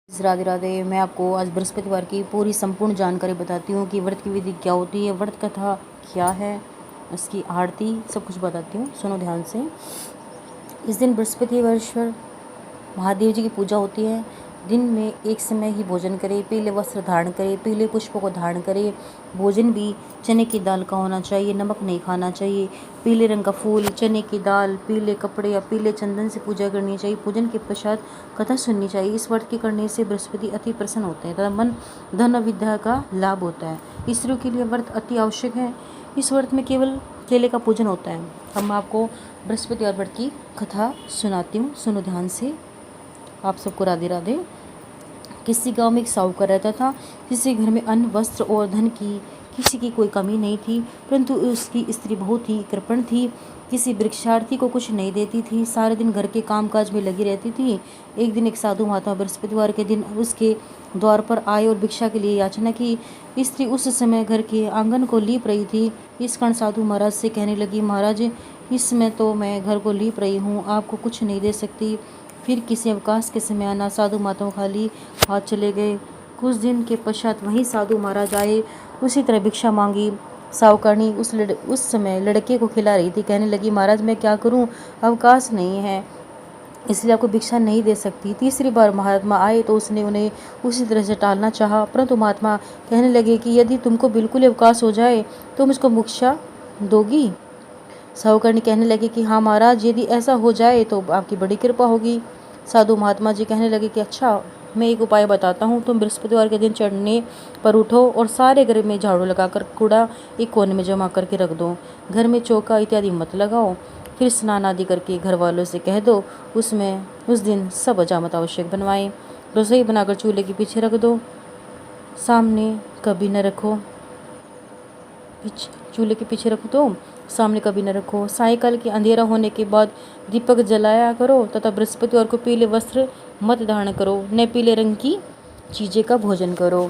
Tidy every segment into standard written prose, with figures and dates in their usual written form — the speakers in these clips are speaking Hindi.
राधे राधे। मैं आपको आज बृहस्पतिवार की पूरी संपूर्ण जानकारी बताती हूँ कि व्रत की विधि क्या होती है, व्रत कथा क्या है, उसकी आरती, सब कुछ बताती हूँ। सुनो ध्यान से। इस दिन बृहस्पतिवार महादेव जी की पूजा होती है। दिन में एक समय ही भोजन करें, पीले वस्त्र धारण करें, पीले पुष्पों को धारण करें। भोजन भी चने की दाल का होना चाहिए, नमक नहीं खाना चाहिए। पीले रंग का फूल, चने की दाल, पीले कपड़े या पीले चंदन से पूजा करनी चाहिए। पूजन के पश्चात कथा सुननी चाहिए। इस व्रत के करने से बृहस्पति अति प्रसन्न होते हैं तथा मन धन और विद्या का लाभ होता है। स्त्रियों के लिए व्रत अति आवश्यक है। इस व्रत में केवल केले का पूजन होता है। अब मैं आपको बृहस्पतिवार व्रत की कथा सुनाती हूँ, सुनो ध्यान से। आप सबको राधे राधे। किसी गांव में एक साहूकार रहता था, जिसके घर में अन्न, वस्त्र और धन की किसी की कोई कमी नहीं थी, परंतु उसकी स्त्री बहुत ही कृपण थी। किसी भिक्षार्थी को कुछ नहीं देती थी, सारे दिन घर के कामकाज में लगी रहती थी। एक दिन एक साधु महात्मा बृहस्पतिवार के दिन उसके द्वार पर आए और भिक्षा के लिए याचना की। स्त्री उस समय घर के आंगन को लीप रही थी। इस कारण साधु महाराज से कहने लगी, महाराज, इसमें तो मैं घर को लीप रही हूँ, आपको कुछ नहीं दे सकती। फिर किसी अवकाश के समय आना, साधु महात्मा खाली हाथ चले गए। कुछ दिन के पश्चात वहीं साधु महाराज आए, उसी तरह भिक्षा मांगी। साहुकारनी उस समय लड़के को खिला रही थी। कहने लगी, महाराज, मैं क्या करूं, अवकाश नहीं है, इसलिए आपको भिक्षा नहीं दे सकती। तीसरी बार महात्मा आए तो उसने उन्हें उसी तरह से टालना चाहा, परंतु महात्मा कहने लगे कि यदि तुमको बिल्कुल अवकाश हो जाए तो मुझको भिक्षा दोगी। साहुकारनी कहने लगे कि हाँ महाराज, यदि ऐसा हो जाए तो आपकी बड़ी कृपा होगी। साधु महात्मा जी कहने लगे कि अच्छा, मैं एक उपाय बताता हूँ। तुम बृहस्पतिवार के दिन चढ़ने पर उठो और सारे घर में झाड़ू लगाकर कूड़ा एक कोने में जमा करके रख दो। घर में चौका इत्यादि मत लगाओ। फिर स्नान आदि करके घर वालों से कह दो उसमें उस दिन सब हजामत आवश्यक बनवाएं। रसोई बनाकर चूल्हे के पीछे रख दो, सामने कभी न रखो। चूल्हे के पीछे रख दो, सामने कभी न रखो। सायंकाल के अंधेरा होने के बाद दीपक जलाया करो तथा बृहस्पतिवार को पीले वस्त्र मत धारण करो, न पीले रंग की चीज़ें का भोजन करो।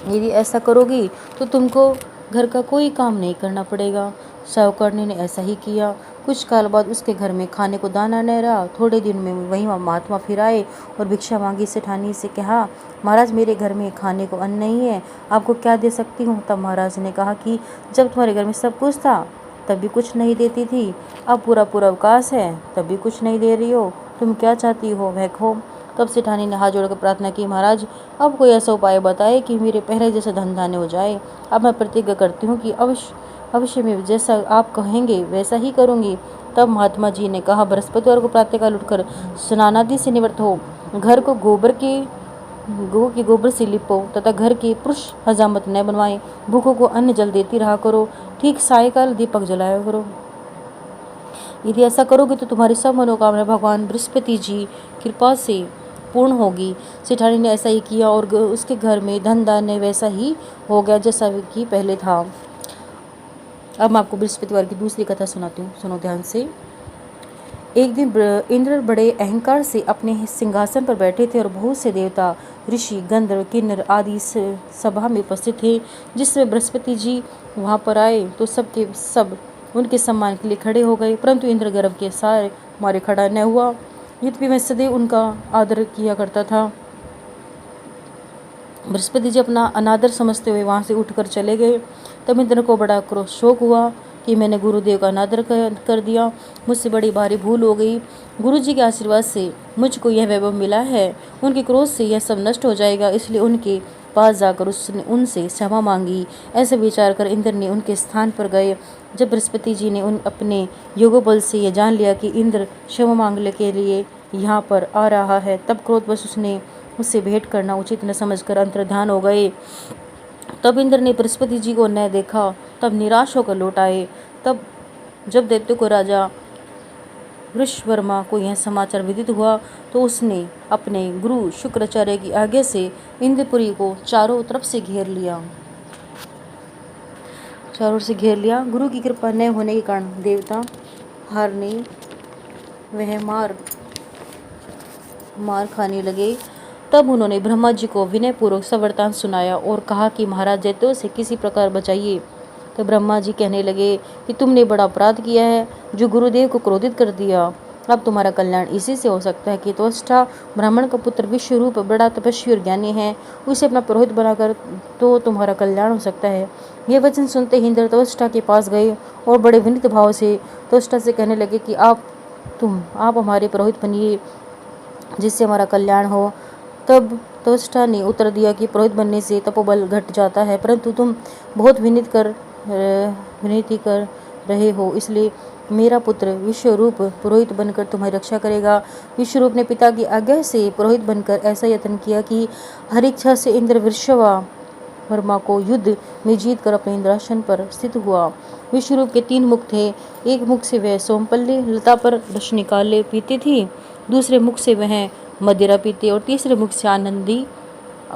यदि ऐसा करोगी तो तुमको घर का कोई काम नहीं करना पड़ेगा। साहुकारनी ने ऐसा ही किया। कुछ काल बाद उसके घर में खाने को दाना न रहा। थोड़े दिन में वही महात्मा फिर आए और भिक्षा मांगी। सेठानी से कहा, महाराज, मेरे घर में खाने को अन्न नहीं है, आपको क्या दे सकती हूँ। तब महाराज ने कहा कि जब तुम्हारे घर में सब कुछ था तब भी कुछ नहीं देती थी, अब पूरा पूरा अवकाश है तब भी कुछ नहीं दे रही हो, तुम क्या चाहती हो वह खो। तब सेठानी ने हाथ जोड़कर प्रार्थना की, महाराज, अब कोई ऐसा उपाय बताए कि मेरे पहले जैसा धन धान्य हो जाए। अब मैं प्रतिज्ञा करती हूँ कि अवश्य में जैसा आप कहेंगे वैसा ही करूँगी। तब महात्मा जी ने कहा, बृहस्पतिवार को प्रातःकाल उठकर स्नानादि से निवृत्त हो, घर को गौ के गोबर से लिपो तथा घर के पुरुष हजामत न बनवाएं। भूखों को अन्न जल देती रहा करो। ठीक सायकाल दीपक जलाया करो। यदि ऐसा करोगे तो तुम्हारी सब मनोकामना भगवान बृहस्पति जी कृपा से पूर्ण होगी। सेठानी ने ऐसा ही किया और उसके घर में धन धान्य वैसा ही हो गया जैसा कि पहले था। अब मैं आपको बृहस्पतिवार की दूसरी कथा सुनाती हूँ, सुनो ध्यान से। एक दिन इंद्र बड़े अहंकार से अपने सिंहासन पर बैठे थे और बहुत से देवता, ऋषि, गंधर्व, किन्नर आदि सभा में उपस्थित थे। जिसमें बृहस्पति जी वहां पर आए तो सब उनके सम्मान के लिए खड़े हो गए, परंतु इंद्र गर्व के सारे मारे खड़ा न हुआ। यद्यपि मैं सदैव उनका आदर किया करता था। बृहस्पति जी अपना अनादर समझते हुए वहां से उठकर चले गए। तब इंद्र को बड़ा शोक हुआ कि मैंने गुरुदेव का अनादर कर दिया, मुझसे बड़ी भारी भूल हो गई। गुरु जी के आशीर्वाद से मुझको यह वैभव मिला है, उनके क्रोध से यह सब नष्ट हो जाएगा, इसलिए उनके पास जाकर उसने उनसे क्षमा मांगी। ऐसे विचार कर इंद्र ने उनके स्थान पर गए। जब बृहस्पति जी ने अपने योगबल से यह जान लिया कि इंद्र क्षमा मांगने के लिए यहाँ पर आ रहा है, तब क्रोधवश उससे भेंट करना उचित न समझकर अंतर्ध्यान हो गए। तब इंद्र ने बृहस्पति जी को न देखा, तब निराश होकर लौट आए। तब जब दैत्य को राजा वृषवर्मा को यह समाचार विदित हुआ तो उसने अपने गुरु शुक्राचार्य की आज्ञा से इंद्रपुरी को चारों तरफ से घेर लिया। गुरु की कृपा न होने के कारण देवता हारने वह मार खाने लगे। तब उन्होंने ब्रह्मा जी को विनयपूर्वक सवृतांत सुनाया और कहा कि महाराज, दैत्यों से किसी प्रकार बचाइए। तो ब्रह्मा जी कहने लगे कि तुमने बड़ा अपराध किया है, जो गुरुदेव को क्रोधित कर दिया। अब तुम्हारा कल्याण इसी से हो सकता है कि त्वष्टा ब्राह्मण का पुत्र विश्वरूप बड़ा तपस्वी और ज्ञानी है, उसे अपना पुरोहित बनाकर तो तुम्हारा कल्याण हो सकता है। ये वचन सुनते ही इंद्र त्वष्टा के पास गए और बड़े विनीत भाव से त्वष्टा से कहने लगे कि आप हमारे पुरोहित बनिए, जिससे हमारा कल्याण हो। तब त्वष्टा ने उत्तर दिया कि पुरोहित बनने से तपोबल घट जाता है, परंतु तुम बहुत विनती कर रहे हो, इसलिए मेरा पुत्र विश्वरूप पुरोहित बनकर तुम्हारी रक्षा करेगा। विश्वरूप ने पिता की आज्ञा से पुरोहित बनकर ऐसा यत्न किया कि हर इच्छा से इंद्र वर्मा को युद्ध में जीत कर अपने इंद्रासन पर स्थित हुआ। विश्वरूप के 3 मुख थे। एक मुख से वह सोमपल्ली लता पर रस निकाले पीती थी, दूसरे मुख से वह मदिरा पीते और तीसरे मुख से आनंदी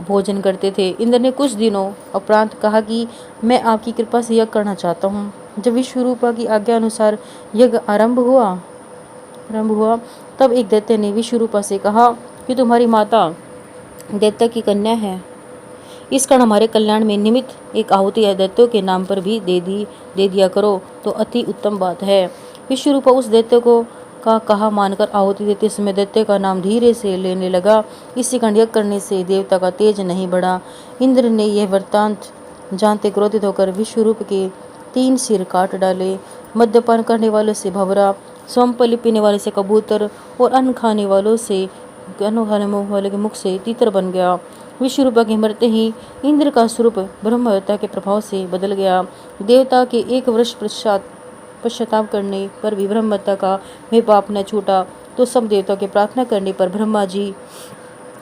भोजन करते थे। इंद्र ने कुछ दिनों उपरांत कहा कि मैं आपकी कृपा से यज्ञ करना चाहता हूँ। जब विश्वरूपा की आज्ञा अनुसार यज्ञ आरंभ हुआ तब एक दैत्य ने विश्वरूपा से कहा कि तुम्हारी माता दैत्य की कन्या है, इस कारण हमारे कल्याण में निमित्त एक आहुति या दैत्यों के नाम पर भी दे दिया करो तो अति उत्तम बात है। विश्वरूपा उस दैत्य को का कहा मानकर आहुति देते समय दैत्य का नाम धीरे से लेने लगा। इसी कारण यज्ञ करने से देवता का तेज नहीं बढ़ा। इंद्र ने यह वृत्तांत जानते क्रोधित होकर विश्वरूप के 3 सिर काट डाले। मद्यपान करने वालों से भंवरा, सोमपल्ली पीने वाले से कबूतर और अन्न खाने वाले के मुख से तीतर बन गया। विश्वरूपा के मरते ही इंद्र का स्वरूप ब्रह्महत्या के प्रभाव से बदल गया। देवता के 1 वर्ष पश्चाताप करने पर भी ब्रह्महत्या का वह पाप न छूटा, तो सब देवताओं के प्रार्थना करने पर ब्रह्मा जी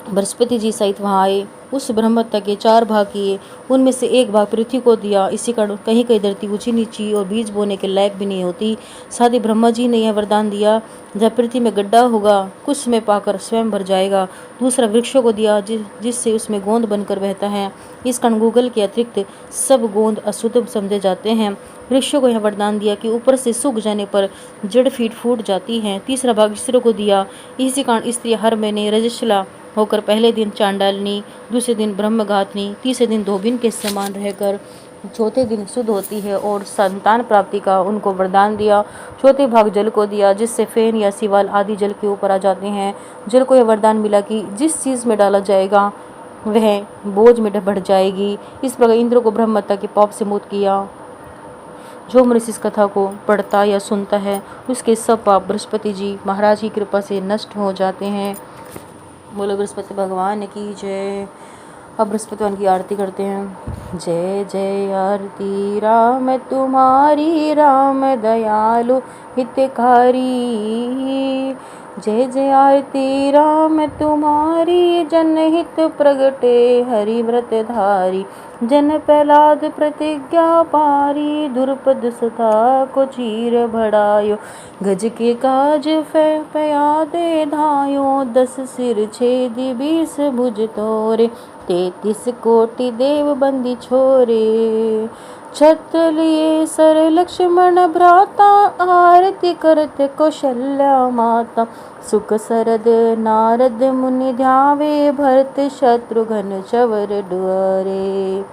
बृहस्पति जी सहित वहां आए। उस ब्रह्महत्या के 4 भाग किए, उनमें से 1 भाग पृथ्वी को दिया। इसी कारण कहीं कहीं धरती ऊंची नीची और बीज बोने के लायक भी नहीं होती। साथ ही ब्रह्मा जी ने यह वरदान दिया, जब पृथ्वी में गड्ढा होगा कुछ समय पाकर स्वयं भर जाएगा। दूसरा वृक्षों को दिया, जिससे उसमें गोंद बनकर बहता है। इस कारण गूगल के अतिरिक्त सब गोंद अशुद्ध समझे जाते हैं। वृक्षों को यह वरदान दिया कि ऊपर से सूख जाने पर जड़ फूट जाती हैं। तीसरा भाग स्त्रियों को दिया। इसी कारण स्त्री हर महीने रजस्वला होकर पहले दिन चांडालनी, दूसरे दिन ब्रह्मघातनी, तीसरे दिन धोबिन के समान रहकर चौथे दिन शुद्ध होती है और संतान प्राप्ति का उनको वरदान दिया। चौथे भाग जल को दिया, जिससे फेन या सिवाल आदि जल के ऊपर आ जाते हैं। जल को यह वरदान मिला कि जिस चीज में डाला जाएगा वह बोझ में बढ़ जाएगी। इस प्रकार इंद्र को ब्रह्महत्या के पाप से मुक्त किया। जो मनुष्य इस कथा को पढ़ता या सुनता है उसके सब पाप बृहस्पति जी महाराज की कृपा से नष्ट हो जाते हैं। बोलो बृहस्पति भगवान की जय। अब बृहस्पति भगवान की आरती करते हैं। जय जय आरती राम तुम्हारी, राम दयालु हितकारी। जय जय आरती राम तुम्हारी, जनहित प्रगटे हरि व्रत धारी। जन प्रहलाद प्रतिज्ञा पारी, दुर्पद सता को चीर बढ़ायो। गज के काज पया दे धायो, 10 सिर छेदी 20 भुज तोरे। 33 कोटि देव बंदी छोरे। छत लिए सर लक्ष्मण भ्राता, आरती करत कौशल्या माता। सुख सरद नारद मुनि ध्यावे, भरत शत्रुघ्न चवर डुअरे।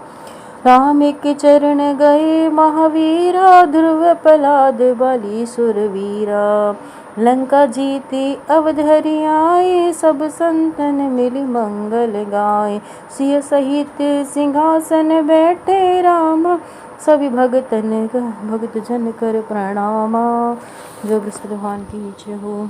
राम के चरण गए महावीरा, ध्रुव प्रहलाद बलि सुरवीरा। लंका जीती अवध हरि आए, सब संतन मिली मंगल गाए। सिय सहित सिंहासन बैठे राम, सभी भगत जन कर प्रणामा। जो बृहस्पति भगवान की जय हो।